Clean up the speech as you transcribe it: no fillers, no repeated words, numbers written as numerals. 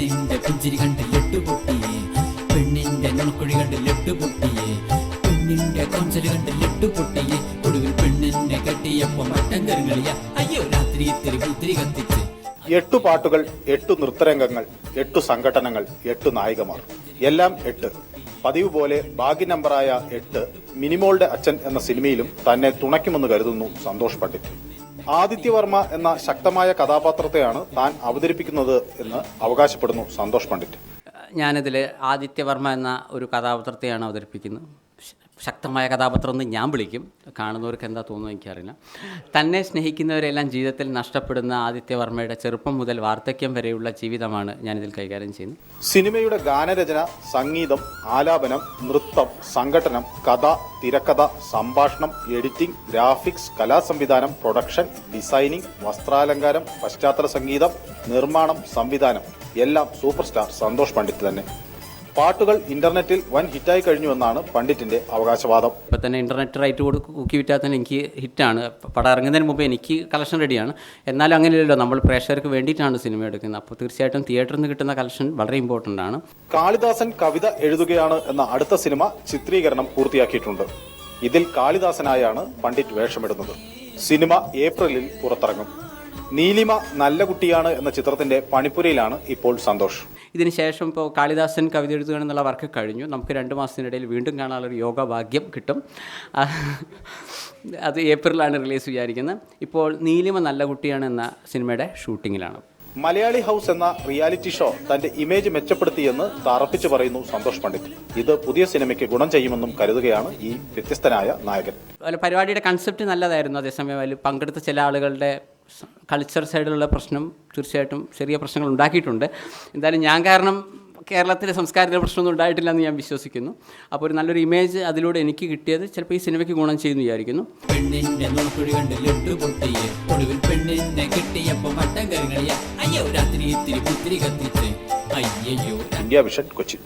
പെണ്ണിന്റെ പുഞ്ചിരി കണ്ട് ലട്ടുപൊട്ടിയേ, പെണ്ണിന്റെ നുണക്കുഴി കണ്ട് ലട്ടുപൊട്ടിയേ, പെണ്ണിന്റെ കൊഞ്ചല് കണ്ട് ലട്ടുപൊട്ടിയേ. ഒടുവിൽ പെണ്ണിനെ കെട്ടിയപ്പോ മട്ടൻ കരുകളിയ. അയ്യോ രാത്രി ഇത്തിരി പുത്തിരി കത്തിച്ച്. 8 പാട്ടുകൾ, 8 നൃത്തരംഗങ്ങൾ, 8 സംഘടനകൾ, 8 നായികമാർ, എല്ലാം 8. പതിവ് പോലെ ഭാഗ്യ നമ്പറായ 8 മിനിമോളുടെ അച്ഛൻ എന്ന സിനിമയിലും തന്നെ തുണയ്ക്കുമെന്ന് കരുതുന്നു സന്തോഷ് പണ്ഡിറ്റ്. ആദിത്യവർമ്മ എന്ന ശക്തമായ കഥാപാത്രത്തെയാണ് താൻ അവതരിപ്പിക്കുന്നത് എന്ന് അവകാശപ്പെടുന്നു സന്തോഷ് പണ്ഡിറ്റ്. ഞാനിതിൽ ആദിത്യവർമ്മ എന്ന ഒരു കഥാപാത്രത്തെയാണ് അവതരിപ്പിക്കുന്നത്. ശക്തമായ കഥാപാത്രം എന്ന് ഞാൻ വിളിക്കും. കാണുന്നവർക്ക് എന്താ തോന്നുന്നു എനിക്കറിയില്ല. തന്നെ സ്നേഹിക്കുന്നവരെല്ലാം ജീവിതത്തിൽ നഷ്ടപ്പെടുന്ന ആദിത്യവർമ്മയുടെ ചെറുപ്പം മുതൽ വാർദ്ധക്യം വരെയുള്ള ജീവിതമാണ് ഞാനിതിൽ കൈകാര്യം ചെയ്യുന്നത്. സിനിമയുടെ ഗാനരചന, സംഗീതം, ആലാപനം, നൃത്തം, സംഘട്ടനം, കഥ, തിരക്കഥ, സംഭാഷണം, എഡിറ്റിംഗ്, ഗ്രാഫിക്സ്, കലാസംവിധാനം, പ്രൊഡക്ഷൻ, ഡിസൈനിങ്, വസ്ത്രാലങ്കാരം, പശ്ചാത്തല സംഗീതം, നിർമ്മാണം, സംവിധാനം എല്ലാം സൂപ്പർ സ്റ്റാർ സന്തോഷ് പണ്ഡിറ്റ് തന്നെ. പാട്ടുകൾ ഇന്റർനെറ്റിൽ വൻ ഹിറ്റായി കഴിഞ്ഞുവെന്നാണ് പണ്ഡിറ്റിന്റെ അവകാശവാദം. ഇപ്പം തന്നെ ഇന്റർനെറ്റ് റൈറ്റ് കൂക്കി വിറ്റാൽ തന്നെ എനിക്ക് ഹിറ്റാണ്. പടം ഇറങ്ങുന്നതിന് മുമ്പ് എനിക്ക് കളക്ഷൻ റെഡിയാണ്. എന്നാലും അങ്ങനെയല്ലല്ലോ, നമ്മൾ പ്രേക്ഷകർക്ക് വേണ്ടിയിട്ടാണ് സിനിമ എടുക്കുന്നത്. അപ്പോൾ തീർച്ചയായിട്ടും തിയേറ്ററിൽ നിന്ന് കിട്ടുന്ന കളക്ഷൻ വളരെ ഇമ്പോർട്ടൻ്റ് ആണ്. കാളിദാസൻ കവിത എഴുതുകയാണ് എന്ന അടുത്ത സിനിമ ചിത്രീകരണം പൂർത്തിയാക്കിയിട്ടുണ്ട്. ഇതിൽ കാളിദാസനായാണ് പണ്ഡിറ്റ് വേഷമിടുന്നത്. സിനിമ ഏപ്രിലിൽ പുറത്തിറങ്ങും. നീലിമ നല്ല കുട്ടിയാണ് എന്ന ചിത്രത്തിന്റെ പണിപ്പുരയിലാണ് ഇപ്പോൾ സന്തോഷ്. ഇതിനുശേഷം ഇപ്പോൾ കാളിദാസൻ കവിത എഴുതുകയാണെന്നുള്ള വർക്ക് കഴിഞ്ഞു. നമുക്ക് 2 മാസത്തിനിടയിൽ വീണ്ടും കാണാനുള്ളൊരു യോഗഭാഗ്യം കിട്ടും. അത് ഏപ്രിലാണ് റിലീസ് വിചാരിക്കുന്നത്. ഇപ്പോൾ നീലിമ നല്ല കുട്ടിയാണ് എന്ന സിനിമയുടെ ഷൂട്ടിങ്ങിലാണ്. മലയാളി ഹൗസ് എന്ന റിയാലിറ്റി ഷോ തന്റെ ഇമേജ് മെച്ചപ്പെടുത്തിയെന്ന് തറപ്പിച്ചു പറയുന്നു സന്തോഷ് പണ്ഡിറ്റ്. ഇത് പുതിയ സിനിമയ്ക്ക് ഗുണം ചെയ്യുമെന്നും കരുതുകയാണ് ഈ വ്യത്യസ്തനായ നായകൻ. പരിപാടിയുടെ കൺസെപ്റ്റ് നല്ലതായിരുന്നു. അതേസമയം അതിൽ പങ്കെടുത്ത ചില ആളുകളുടെ കൾച്ചർ സൈഡിലുള്ള പ്രശ്നം തീർച്ചയായിട്ടും ചെറിയ പ്രശ്നങ്ങൾ ഉണ്ടാക്കിയിട്ടുണ്ട്. എന്തായാലും ഞാൻ കാരണം കേരളത്തിലെ സംസ്കാരത്തിലെ പ്രശ്നമൊന്നും ഉണ്ടായിട്ടില്ല എന്ന് ഞാൻ വിശ്വസിക്കുന്നു. അപ്പോൾ ഒരു നല്ലൊരു ഇമേജ് അതിലൂടെ എനിക്ക് കിട്ടിയത് ചിലപ്പോൾ ഈ സിനിമയ്ക്ക് ഗുണം ചെയ്യുമെന്ന് വിചാരിക്കുന്നു. പെണ്ണിന്റെ നുണക്കുഴി കണ്ട് ലട്ടുപൊട്ടിയേ, ഒടുവിൽ പെണ്ണിനെ കെട്ടിയപ്പോ മട്ടൻ കരുകളിയ. അയ്യോ രാത്രി ഇത്തിരി പുത്തിരി കത്തിച്ച്. അയ്യോ ഇന്ത്യ വിഷൻ, കൊച്ചി.